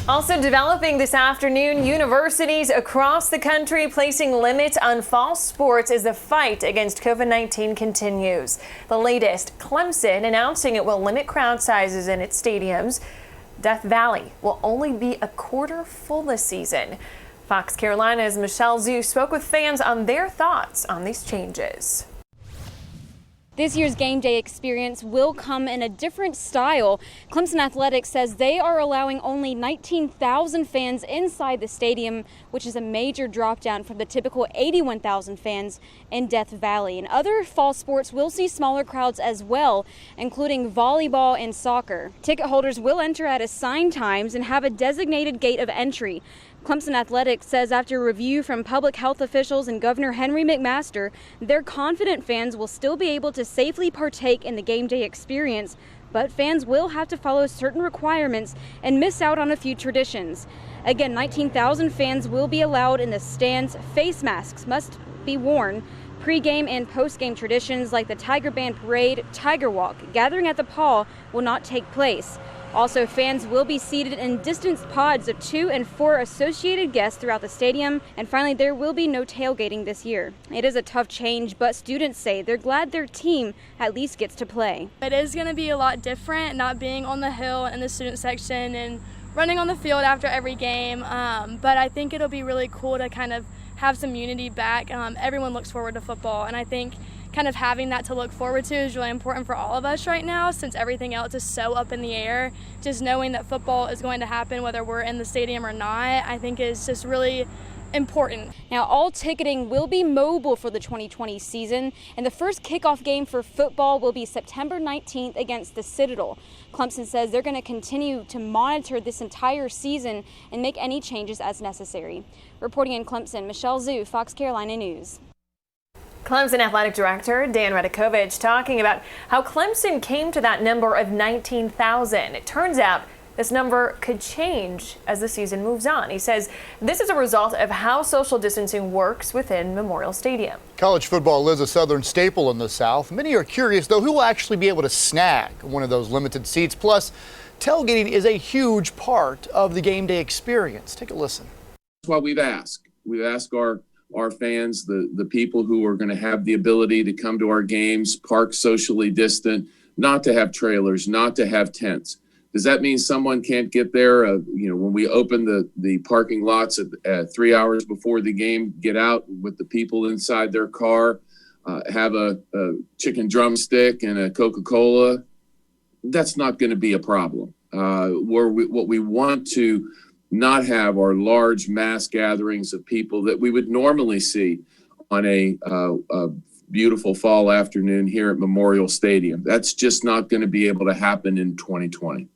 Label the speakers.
Speaker 1: Also developing this afternoon, universities across the country placing limits on fall sports as the fight against COVID-19 continues. The latest, Clemson announcing it will limit crowd sizes in its stadiums. Death Valley will only be a quarter full this season. Fox Carolina's Michelle Zhu spoke with fans on their thoughts on these changes.
Speaker 2: This year's game day experience will come in a different style. Clemson Athletics says they are allowing only 19,000 fans inside the stadium, which is a major drop down from the typical 81,000 fans in Death Valley. And other fall sports will see smaller crowds as well, including volleyball and soccer. Ticket holders will enter at assigned times and have a designated gate of entry. Clemson Athletics says after review from public health officials and Governor Henry McMaster, they're confident fans will still be able to safely partake in the game day experience, but fans will have to follow certain requirements and miss out on a few traditions. Again, 19,000 fans will be allowed in the stands. Face masks must be worn. Pre-game and post-game traditions like the Tiger Band Parade, Tiger Walk, gathering at the Paw will not take place. Also, fans will be seated in distanced pods of 2 and 4 associated guests throughout the stadium. And finally, there will be no tailgating this year. It is a tough change, but students say they're glad their team at least gets to play.
Speaker 3: It is going to be a lot different, not being on the hill in the student section and running on the field after every game. But I think it'll be really cool to kind of have some unity back. Everyone looks forward to football, and I think kind of having that to look forward to is really important for all of us right now, since everything else is so up in the air. Just knowing that football is going to happen whether we're in the stadium or not, I think is just really important.
Speaker 2: Now, all ticketing will be mobile for the 2020 season, and the first kickoff game for football will be September 19th against the Citadel. Clemson says they're going to continue to monitor this entire season and make any changes as necessary. Reporting in Clemson, Michelle Zhu, Fox Carolina News.
Speaker 1: Clemson Athletic Director Dan Radakovich talking about how Clemson came to that number of 19,000. It turns out this number could change as the season moves on. He says this is a result of how social distancing works within Memorial Stadium.
Speaker 4: College football is a Southern staple in the South. Many are curious, though, who will actually be able to snag one of those limited seats. Plus, tailgating is a huge part of the game day experience. Take a listen.
Speaker 5: That's what we've asked. We've asked our fans, the people who are going to have the ability to come to our games, park socially distant, not to have trailers, not to have tents. Does that mean someone can't get there? When we open the parking lots at 3 hours before the game, get out with the people inside their car, have a chicken drumstick and a Coca-Cola? That's not going to be a problem. What we want to not have our large mass gatherings of people that we would normally see on a beautiful fall afternoon here at Memorial Stadium. That's just not going to be able to happen in 2020.